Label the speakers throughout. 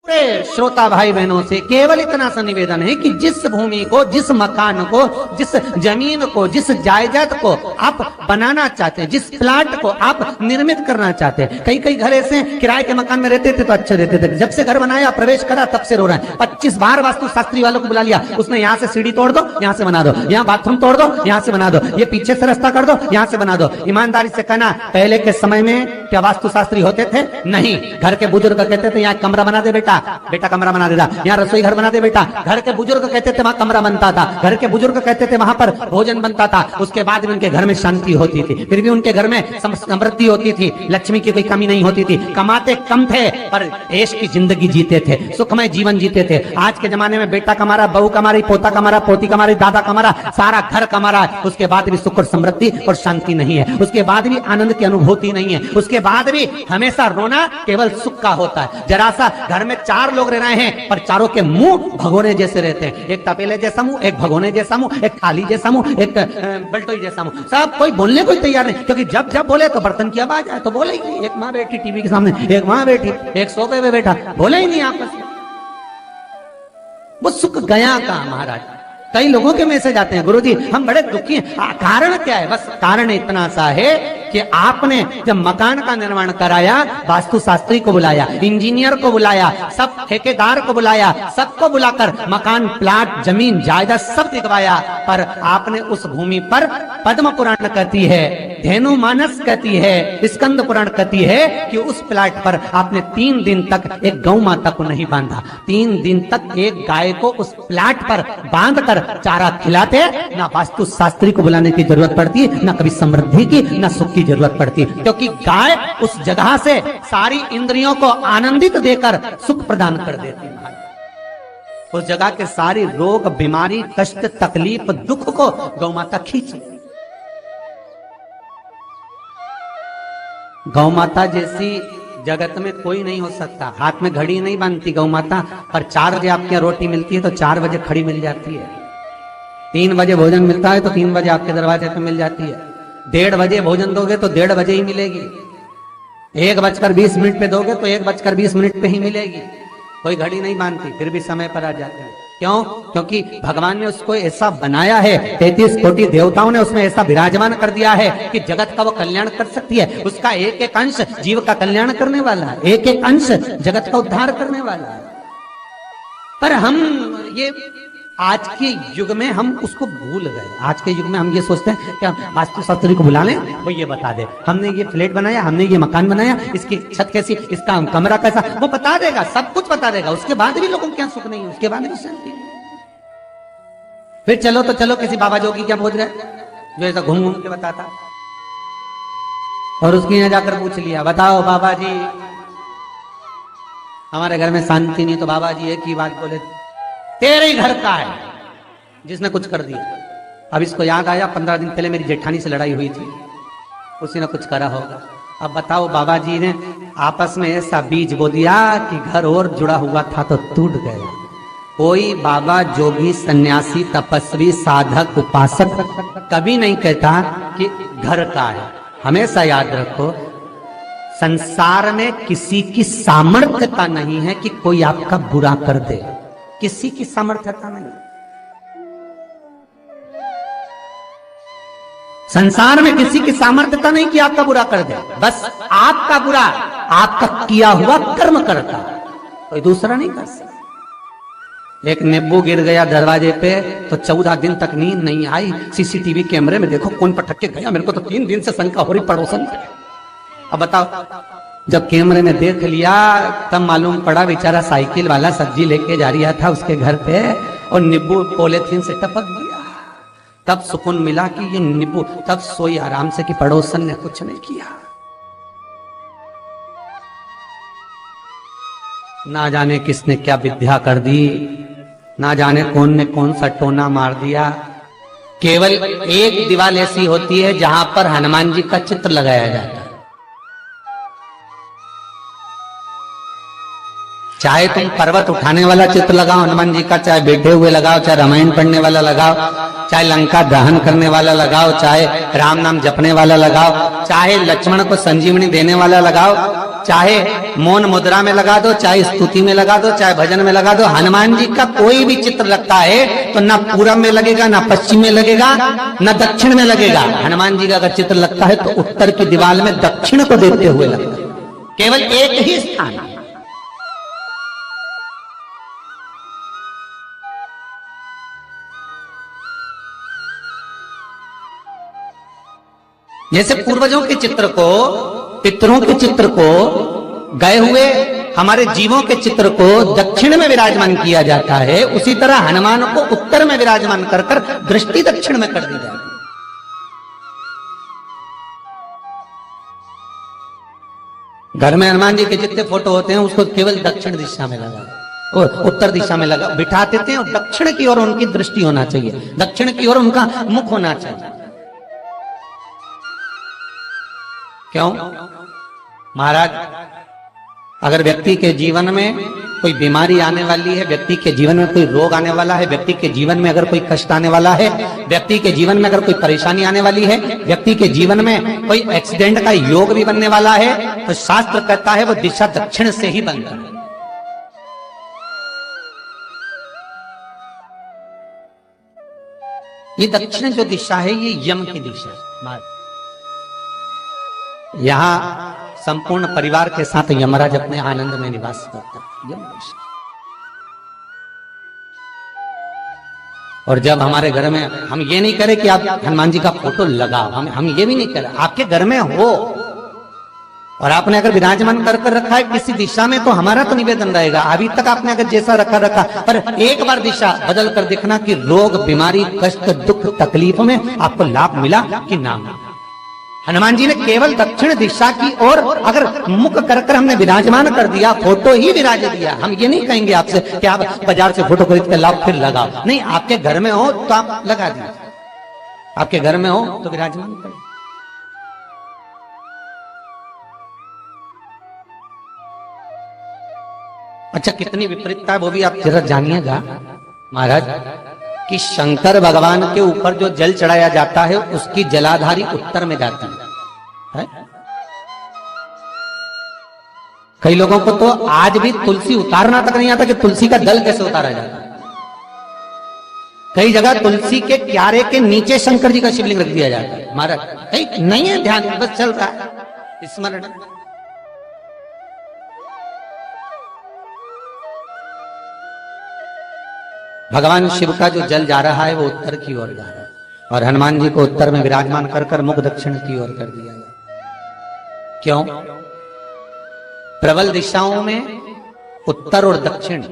Speaker 1: पूरे श्रोता भाई बहनों से केवल इतना सा निवेदन है कि जिस भूमि को, जिस मकान को, जिस जमीन को, जिस जायदाद को आप बनाना चाहते हैं, जिस प्लाट को आप निर्मित करना चाहते हैं, कई कई घर ऐसे किराए के मकान में रहते थे तो अच्छे रहते थे, जब से घर बनाया प्रवेश करा तब से रो रहे हैं। 25 बार वास्तु शास्त्री वालों को बुला लिया, उसने यहाँ से सीढ़ी तोड़ दो, यहाँ से बना दो, यहाँ बाथरूम तोड़ दो, यहाँ से बना दो, ये पीछे से रास्ता कर दो, यहाँ से बना दो। ईमानदारी से कहना, पहले के समय में क्या वास्तु शास्त्री होते थे? नहीं। घर के बुजुर्ग कहते थे यहाँ कमरा बना दे बेटा, बेटा कमरा बना देता, यहाँ रसोई घर बना दे बेटा। घर के बुजुर्ग कहते थे वहां कमरा बनता था, घर के बुजुर्ग कहते थे वहां पर भोजन बनता था। उसके बाद भी उनके घर में शांति होती थी, फिर भी उनके घर में समृद्धि होती थी, लक्ष्मी की कोई कमी नहीं होती थी। कमाते कम थे पर ऐश की जिंदगी जीते थे, सुखमय जीवन जीते थे। आज के जमाने में बेटा कमा रहा, बहू कमा रही, पोता कमा रहा, पोती कमा रही, दादा कमा रहा, सारा घर कमा रहा है, उसके बाद भी सुख और समृद्धि और शांति नहीं है, उसके बाद भी आनंद की अनुभूति नहीं है, उसके बाद भी हमेशा रोना केवल सुख का होता है। जरा सा घर में 4 लोग रह रहे हैं पर चारों के मुंह भगोने जैसे रहते हैं, एक तपेले जैसा मुंह, एक भगोने जैसा मुंह, एक थाली जैसा मुंह, एक बल्टोई जैसा मुंह, सब कोई बोलने को तैयार नहीं, क्योंकि जब जब बोले तो बर्तन की आवाज आए तो बोले ही नहीं। एक माँ बैठी टीवी के सामने, एक माँ बैठी, एक सोफे पे बैठा, बोले ही नहीं आपस में। वो सुख गया का महाराज। कई लोगों के मैसेज आते हैं, गुरुजी हम बड़े दुखी हैं, कारण क्या है? बस कारण इतना सा है कि आपने जब मकान का निर्माण कराया, वास्तु शास्त्री को बुलाया, इंजीनियर को बुलाया, सब ठेकेदार को बुलाया, सबको बुलाकर मकान, प्लाट, जमीन, जायदाद सब दिखवाया, पर आपने उस भूमि पर पद्म पुराण कहती है, धेनु मानस कहती है, स्कंद पुराण कहती है कि उस प्लाट पर आपने 3 दिन तक एक गौ माता को नहीं बांधा। 3 दिन तक एक गाय को उस प्लाट पर बांधकर चारा खिलाते, ना वास्तु शास्त्री को बुलाने की जरूरत पड़ती, ना कभी समृद्धि की, ना सुख की जरूरत पड़ती, क्योंकि गाय उस जगह से सारी इंद्रियों को आनंदित देकर सुख प्रदान कर देती है। उस जगह के सारी रोग, बीमारी, कष्ट, तकलीफ, दुख को गौ माता खींच। गौ माता जैसी जगत में कोई नहीं हो सकता। हाथ में घड़ी नहीं बांधती गौ माता, पर 4 बजे आपके रोटी मिलती है तो 4 बजे खड़ी मिल जाती है। 3 बजे भोजन मिलता है तो 3 बजे आपके दरवाजे पे मिल जाती है। 1:30 बजे भोजन दोगे तो 1:30 बजे ही मिलेगी। 1:20 पे दोगे तो 1:20 पे ही मिलेगी। कोई घड़ी नहीं बांधती, फिर भी समय पर आ जाते हैं। क्यों? क्योंकि भगवान ने उसको ऐसा बनाया है, 33 कोटि देवताओं ने उसमें ऐसा विराजमान कर दिया है कि जगत का वो कल्याण कर सकती है। उसका एक एक अंश जीव का कल्याण करने वाला है, एक एक अंश जगत का उद्धार करने वाला है। पर हम ये आज के युग में हम उसको भूल गए। आज के युग में हम ये सोचते हैं कि हम वास्तु शास्त्री को बुला लें, वो ये बता दे, हमने ये फ्लैट बनाया, हमने ये मकान बनाया, इसकी छत कैसी, इसका कमरा कैसा, वो बता देगा, सब कुछ बता देगा। उसके बाद भी लोगों को क्या सुख नहीं है, उसके बाद भी शांति नहीं। फिर चलो तो चलो किसी बाबा जोगी क्या बोल रहे, जो ऐसा घूम घूम के बताता, और उसके यहाँ जाकर पूछ लिया, बताओ बाबा जी हमारे घर में शांति नहीं, तो बाबा जी एक ही बात बोले, तेरे ही घर का है जिसने कुछ कर दिया। अब इसको याद आया 15 दिन पहले मेरी जेठानी से लड़ाई हुई थी, उसी ने कुछ करा होगा। अब बताओ बाबा जी ने आपस में ऐसा बीज बो दिया कि घर और जुड़ा हुआ था तो टूट गया। कोई बाबा, जोगी, सन्यासी, तपस्वी, साधक, उपासक कभी नहीं कहता कि घर का है। हमेशा याद रखो, संसार में किसी की सामर्थ्यता नहीं है कि कोई आपका बुरा कर दे, किसी की सामर्थ्यता नहीं। संसार में किसी की सामर्थ्यता नहीं कि आपका बुरा कर दे, बस आपका बुरा आपका किया हुआ कर्म करता, कोई दूसरा नहीं कर सकता। एक नींबू गिर गया दरवाजे पे तो 14 दिन तक नींद नहीं आई। सीसीटीवी कैमरे में देखो कौन पटक के गया, मेरे को तो 3 दिन से शंका हो रही पड़ोसन। अब बताओ, जब कैमरे में देख लिया तब मालूम पड़ा बेचारा साइकिल वाला सब्जी लेके जा रहा था उसके घर पे और नींबू पॉलीथीन से टपक गया। तब सुकून मिला कि ये नींबू, तब सोई आराम से कि पड़ोसन ने कुछ नहीं किया। ना जाने किसने क्या विद्या कर दी, ना जाने कौन ने कौन सा टोना मार दिया। केवल एक दीवार ऐसी होती है जहां पर हनुमान जी का चित्र लगाया जाता है। चाहे तुम पर्वत उठाने वाला चित्र लगाओ हनुमान जी का, चाहे बैठे हुए लगाओ, चाहे रामायण पढ़ने वाला लगाओ, चाहे लंका दहन करने वाला लगाओ, चाहे राम नाम जपने वाला लगाओ, चाहे लक्ष्मण को संजीवनी देने वाला लगाओ, चाहे मौन मुद्रा में लगा दो, चाहे स्तुति में लगा दो, चाहे भजन में लगा दो, हनुमान जी का कोई भी चित्र लगता है तो ना पूरब में लगेगा, ना पश्चिम में लगेगा, ना दक्षिण में लगेगा। हनुमान जी का अगर चित्र लगता है तो उत्तर की दीवार में दक्षिण को देते हुए लगता है, केवल एक ही स्थान। जैसे पूर्वजों के चित्र को, पितरों के चित्र को, गए हुए हमारे जीवों के चित्र को दक्षिण में विराजमान किया जाता है, उसी तरह हनुमान को उत्तर में विराजमान कर कर दृष्टि दक्षिण में कर दी जाती है। घर में हनुमान जी के जितने फोटो होते हैं उसको केवल दक्षिण दिशा में लगा और उत्तर दिशा में लगा बिठा देते हैं, और दक्षिण की ओर उनकी दृष्टि होना चाहिए, दक्षिण की ओर उनका मुख होना चाहिए। क्यों महाराज? अगर व्यक्ति के जीवन में कोई बीमारी आने वाली है, व्यक्ति के जीवन में कोई रोग आने वाला है, व्यक्ति के जीवन में अगर कोई कष्ट आने वाला है, व्यक्ति के जीवन में अगर कोई परेशानी आने वाली है, व्यक्ति के जीवन में कोई एक्सीडेंट का योग भी बनने वाला है, तो शास्त्र कहता है वो दिशा दक्षिण से ही बनता है। ये दक्षिण जो दिशा है ये यम की दिशा है। यहां संपूर्ण परिवार के साथ यमराज अपने आनंद में निवास करता है। और जब हमारे घर में, हम ये नहीं करें कि आप हनुमान जी का फोटो लगाओ, हम ये भी नहीं करें, आपके घर में हो और आपने अगर विराजमान कर रखा है किसी दिशा में, तो हमारा तो निवेदन रहेगा, अभी तक आपने अगर जैसा रखा पर एक बार दिशा बदल कर देखना कि रोग, बीमारी, कष्ट, दुख, तकलीफ में आपको लाभ मिला कि ना मिला। हनुमान जी ने केवल दक्षिण दिशा की ओर अगर मुख कर हमने विराजमान कर दिया, फोटो ही विराज दिया। हम ये नहीं कहेंगे आपसे कि आप बाजार से फोटो खरीद कर लाओ फिर लगाओ, नहीं, आपके घर में हो तो आप लगा दीजिए, आपके घर में हो तो विराजमान करें। अच्छा, कितनी विपरीतता है वो भी आप जरा जानिएगा महाराज, कि शंकर भगवान के ऊपर जो जल चढ़ाया जाता है उसकी जलाधारी उत्तर में जाती है। कई लोगों को तो आज भी तुलसी उतारना तक नहीं आता कि तुलसी का दल कैसे उतारा जाता है। कई जगह तुलसी के क्यारे के नीचे शंकर जी का शिवलिंग रख दिया जाता है महाराज, नहीं है ध्यान, बस चल रहा है स्मरण। भगवान शिव का जो जल जा रहा है वो उत्तर की ओर जा रहा है, और हनुमान जी को उत्तर में विराजमान कर मुख दक्षिण की ओर कर दिया गया। क्यों? प्रबल दिशाओं में उत्तर और दक्षिण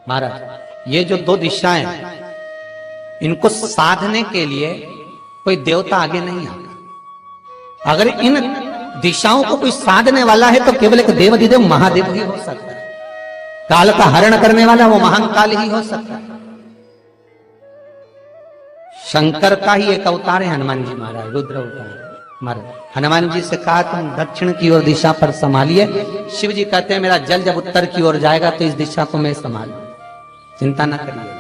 Speaker 1: महाराज, ये जो दो दिशाएं, इनको साधने के लिए कोई देवता आगे नहीं आता। अगर इन दिशाओं को कोई साधने वाला है तो केवल एक देवाधिदेव महादेव ही हो सकता है। काल का हरण करने वाला वो महाकाल ही हो सकता है। शंकर का ही एक अवतार है हनुमान जी महाराज, रुद्र अवतार महाराज। हनुमान जी से कहा तुम दक्षिण की ओर दिशा पर संभालिए, शिव जी कहते हैं मेरा जल जब उत्तर की ओर जाएगा तो इस दिशा को मैं संभालू, चिंता ना करिए।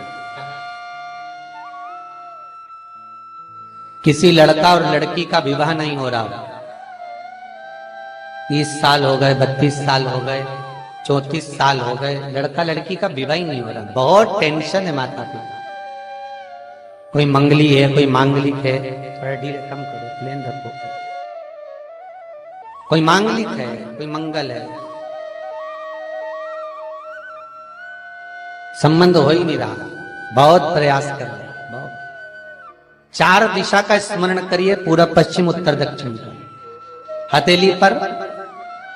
Speaker 1: किसी लड़का और लड़की का विवाह नहीं हो रहा, 30 साल हो गए, 32 साल हो गए, 34 साल हो गए, लड़का लड़की का विवाह ही नहीं हो रहा। बहुत टेंशन है माता पिता। कोई मंगली है, कोई मांगलिक है, थोड़ा ढीले कम करो, प्लेन रखो। कोई मांगलिक है, कोई मंगल है, संबंध हो ही नहीं रहा। बहुत प्रयास कर रहे हैं, बहुत। 4 दिशा का स्मरण करिए, पूर्व पश्चिम उत्तर दक्षिण का। हथेली पर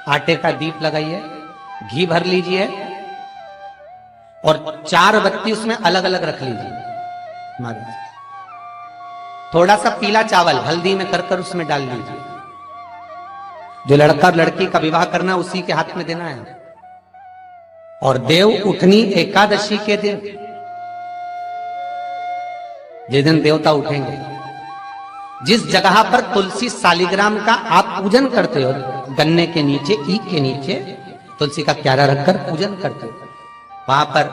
Speaker 1: आटे का दीप लगाइए, घी भर लीजिए और 4 बत्ती उसमें अलग अलग रख लीजिए महाराज। थोड़ा सा पीला चावल हल्दी में कर उसमें डाल लीजिए। जो लड़का और लड़की का विवाह करना उसी के हाथ में देना है। और देव उठनी एकादशी के दिन, जिस दिन देवता उठेंगे, जिस जगह पर तुलसी शालिग्राम का आप पूजन करते हो, गन्ने के नीचे, ईख के नीचे, तुलसी का क्यारा रखकर पूजन करते, वहां पर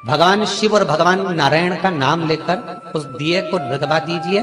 Speaker 1: भगवान शिव और भगवान नारायण का नाम लेकर उस दिए को रगवा दीजिए